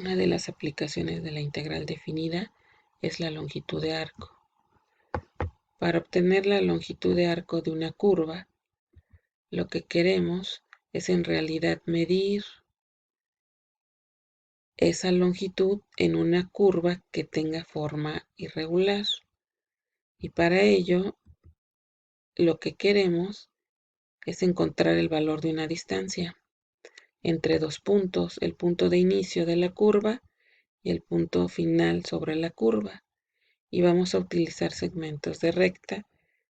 Una de las aplicaciones de la integral definida es la longitud de arco. Para obtener la longitud de arco de una curva, lo que queremos es en realidad medir esa longitud en una curva que tenga forma irregular. Y para ello, lo que queremos es encontrar el valor de una distancia entre dos puntos, el punto de inicio de la curva y el punto final sobre la curva. Y vamos a utilizar segmentos de recta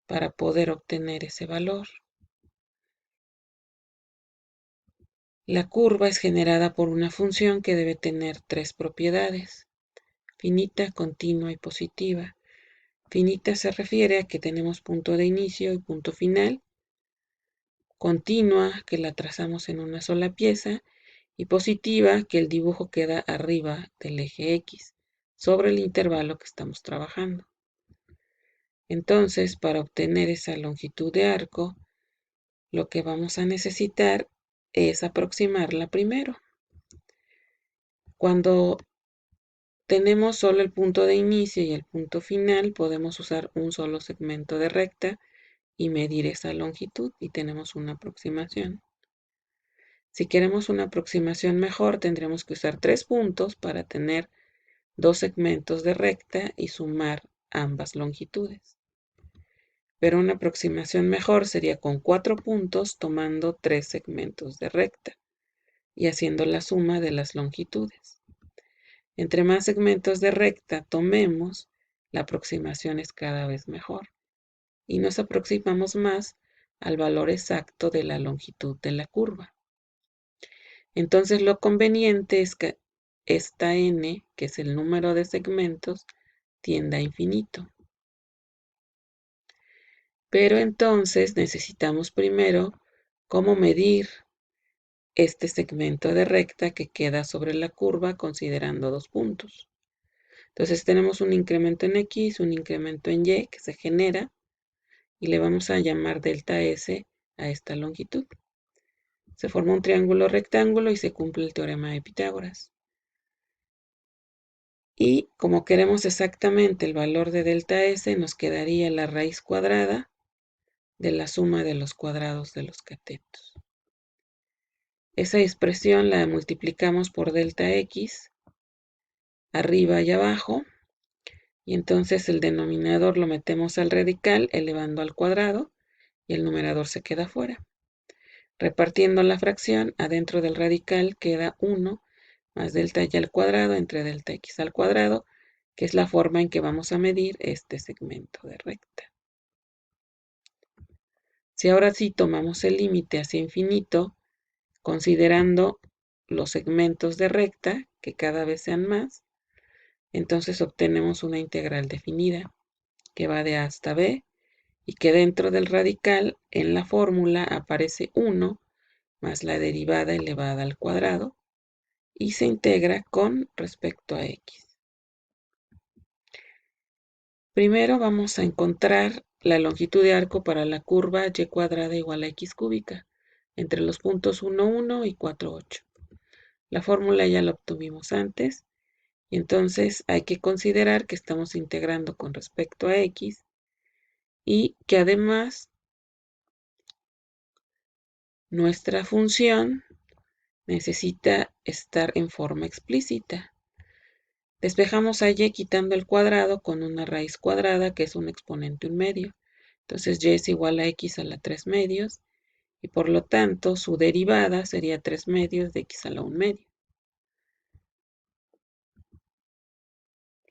para poder obtener ese valor. La curva es generada por una función que debe tener tres propiedades: finita, continua y positiva. Finita se refiere a que tenemos punto de inicio y punto final. Continua, que la trazamos en una sola pieza. Y positiva, que el dibujo queda arriba del eje X, sobre el intervalo que estamos trabajando. Entonces, para obtener esa longitud de arco, lo que vamos a necesitar es aproximarla primero. Cuando tenemos solo el punto de inicio y el punto final, podemos usar un solo segmento de recta y medir esa longitud y tenemos una aproximación. Si queremos una aproximación mejor, tendremos que usar 3 puntos para tener 2 segmentos de recta y sumar ambas longitudes. Pero una aproximación mejor sería con 4 puntos tomando 3 segmentos de recta y haciendo la suma de las longitudes. Entre más segmentos de recta tomemos, la aproximación es cada vez mejor y nos aproximamos más al valor exacto de la longitud de la curva. Entonces lo conveniente es que esta n, que es el número de segmentos, tienda a infinito. Pero entonces necesitamos primero cómo medir este segmento de recta que queda sobre la curva considerando 2 puntos. Entonces tenemos un incremento en X, un incremento en Y que se genera y le vamos a llamar delta S a esta longitud. Se forma un triángulo rectángulo y se cumple el teorema de Pitágoras. Y como queremos exactamente el valor de delta S, nos quedaría la raíz cuadrada de la suma de los cuadrados de los catetos. Esa expresión la multiplicamos por delta X, arriba y abajo, y entonces el denominador lo metemos al radical elevando al cuadrado y el numerador se queda fuera. Repartiendo la fracción, adentro del radical queda 1 más delta y al cuadrado entre delta x al cuadrado, que es la forma en que vamos a medir este segmento de recta. Si ahora sí tomamos el límite hacia infinito, considerando los segmentos de recta, que cada vez sean más, entonces obtenemos una integral definida, que va de a hasta b, y que dentro del radical, en la fórmula, aparece 1 más la derivada elevada al cuadrado, y se integra con respecto a x. Primero vamos a encontrar la longitud de arco para la curva y cuadrada igual a x cúbica, entre los puntos 1, 1 y 4, 8. La fórmula ya la obtuvimos antes, y entonces hay que considerar que estamos integrando con respecto a x, y que además nuestra función necesita estar en forma explícita. Despejamos a y quitando el cuadrado con una raíz cuadrada que es un exponente 1 medio. Entonces y es igual a x a la 3 medios y por lo tanto su derivada sería 3 medios de x a la 1 medio.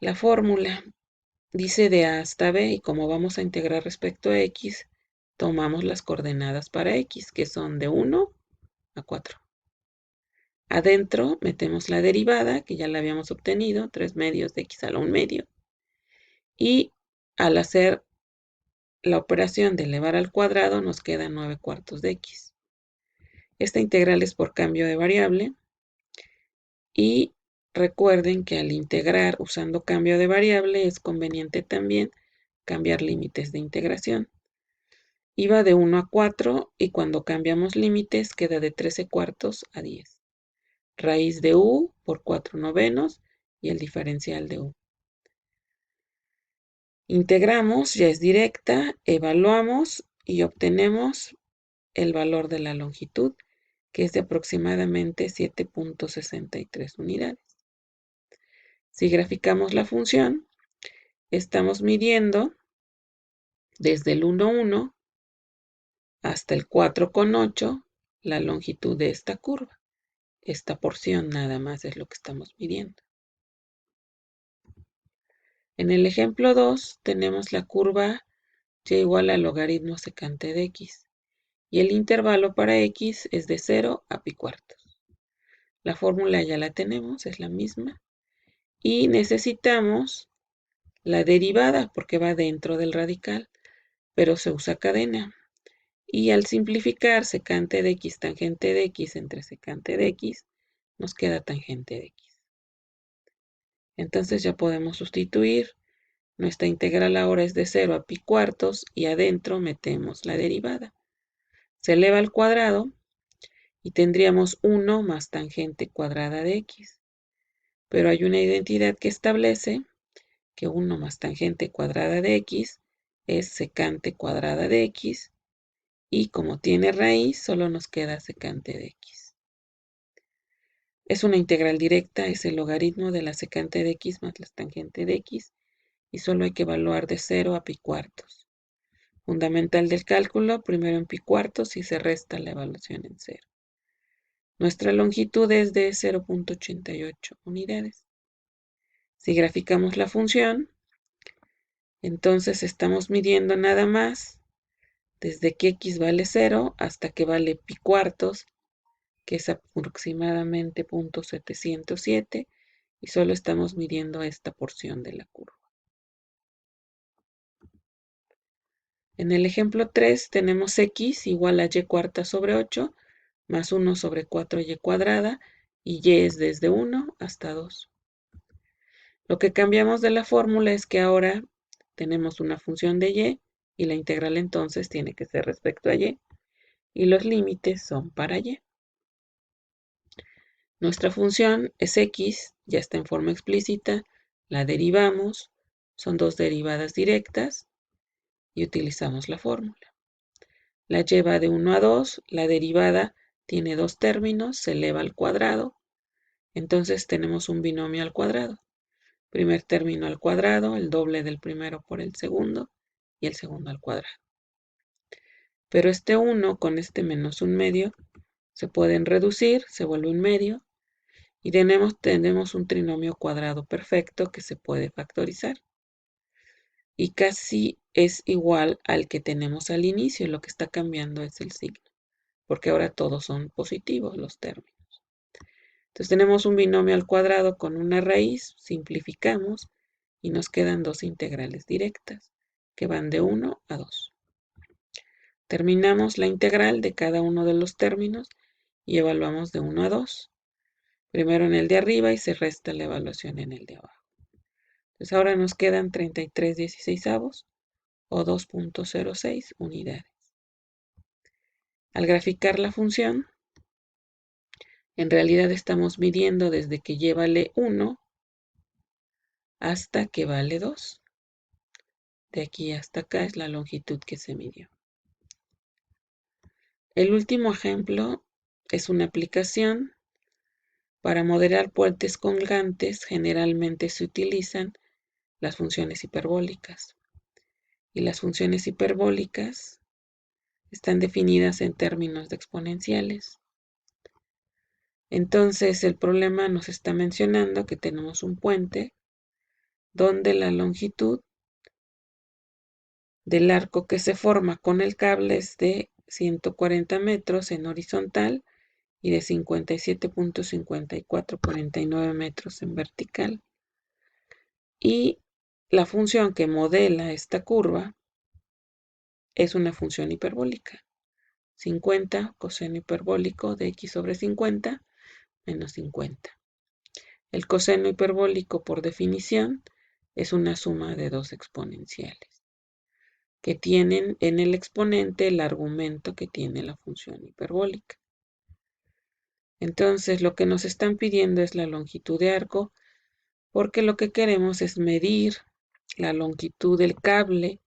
La fórmula dice de a hasta b y como vamos a integrar respecto a x, tomamos las coordenadas para x que son de 1 a 4. Adentro metemos la derivada, que ya la habíamos obtenido, 3 medios de x a la 1 medio. Y al hacer la operación de elevar al cuadrado, nos queda 9 cuartos de x. Esta integral es por cambio de variable. Y recuerden que al integrar usando cambio de variable, es conveniente también cambiar límites de integración. Iba de 1 a 4 y cuando cambiamos límites queda de 13 cuartos a 10. raíz de u por 4/9 y el diferencial de u. Integramos, ya es directa, evaluamos y obtenemos el valor de la longitud, que es de aproximadamente 7.63 unidades. Si graficamos la función, estamos midiendo desde el 1,1 hasta el 4,8 la longitud de esta curva. Esta porción nada más es lo que estamos midiendo. En el ejemplo 2 tenemos la curva y igual al logaritmo secante de x y el intervalo para x es de 0 a pi cuartos. La fórmula ya la tenemos, es la misma y necesitamos la derivada porque va dentro del radical, pero se usa cadena. Y al simplificar secante de x tangente de x entre secante de x, nos queda tangente de x. Entonces ya podemos sustituir. Nuestra integral ahora es de 0 a pi cuartos y adentro metemos la derivada. Se eleva al cuadrado y tendríamos 1 más tangente cuadrada de x. Pero hay una identidad que establece que 1 más tangente cuadrada de x es secante cuadrada de x y como tiene raíz solo nos queda secante de x. Es una integral directa, es el logaritmo de la secante de x más la tangente de x y solo hay que evaluar de 0 a pi cuartos. Fundamental del cálculo, primero en pi cuartos y se resta la evaluación en 0. Nuestra longitud es de 0.88 unidades. Si graficamos la función, entonces estamos midiendo nada más desde que x vale 0 hasta que vale pi cuartos, que es aproximadamente 0.707, y solo estamos midiendo esta porción de la curva. En el ejemplo 3 tenemos x igual a y cuarta sobre 8 más 1 sobre 4y cuadrada y y es desde 1 hasta 2. Lo que cambiamos de la fórmula es que ahora tenemos una función de y la integral entonces tiene que ser respecto a y los límites son para y. Nuestra función es x, ya está en forma explícita, la derivamos, son dos derivadas directas y utilizamos la fórmula. La lleva de 1 a 2, la derivada tiene dos términos, se eleva al cuadrado, entonces tenemos un binomio al cuadrado. Primer término al cuadrado, el doble del primero por el segundo y el segundo al cuadrado. Pero este 1 con este menos un medio se pueden reducir, se vuelve un medio y tenemos un trinomio cuadrado perfecto que se puede factorizar. Y casi es igual al que tenemos al inicio, lo que está cambiando es el signo, porque ahora todos son positivos los términos. Entonces tenemos un binomio al cuadrado con una raíz, simplificamos y nos quedan dos integrales directas que van de 1 a 2. Terminamos la integral de cada uno de los términos y evaluamos de 1 a 2. Primero en el de arriba y se resta la evaluación en el de abajo. Entonces ahora nos quedan 33/16 o 2.06 unidades. Al graficar la función, en realidad estamos midiendo desde que y vale 1 hasta que vale 2. De aquí hasta acá es la longitud que se midió. El último ejemplo es una aplicación. Para modelar puentes colgantes generalmente se utilizan las funciones hiperbólicas. Y las funciones hiperbólicas están definidas en términos de exponenciales. Entonces el problema nos está mencionando que tenemos un puente donde la longitud del arco que se forma con el cable es de 140 metros en horizontal y de 57.5449 metros en vertical. Y la función que modela esta curva es una función hiperbólica. 50 coseno hiperbólico de x sobre 50 menos 50. El coseno hiperbólico, por definición, es una suma de dos exponenciales que tienen en el exponente el argumento que tiene la función hiperbólica. Entonces, lo que nos están pidiendo es la longitud de arco, porque lo que queremos es medir la longitud del cable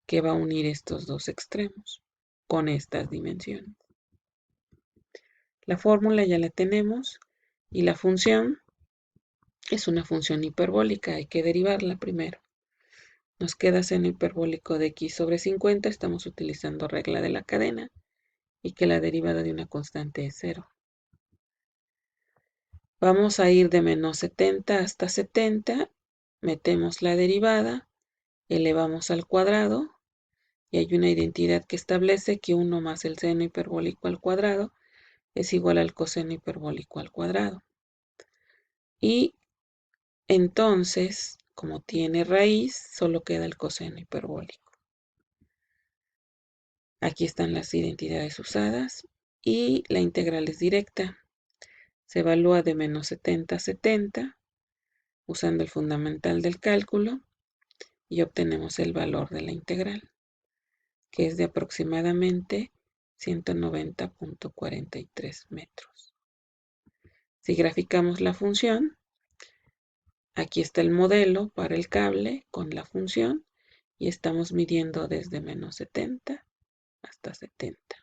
que va a unir estos dos extremos con estas dimensiones. La fórmula ya la tenemos y la función es una función hiperbólica, hay que derivarla primero. Nos queda seno hiperbólico de x sobre 50, estamos utilizando regla de la cadena y que la derivada de una constante es 0. Vamos a ir de menos 70 hasta 70, metemos la derivada, elevamos al cuadrado y hay una identidad que establece que 1 más el seno hiperbólico al cuadrado es igual al coseno hiperbólico al cuadrado. Y entonces, como tiene raíz, solo queda el coseno hiperbólico. Aquí están las identidades usadas y la integral es directa. Se evalúa de menos 70 a 70 usando el fundamental del cálculo y obtenemos el valor de la integral, que es de aproximadamente 190.43 metros. Si graficamos la función, aquí está el modelo para el cable con la función y estamos midiendo desde menos 70 hasta 70.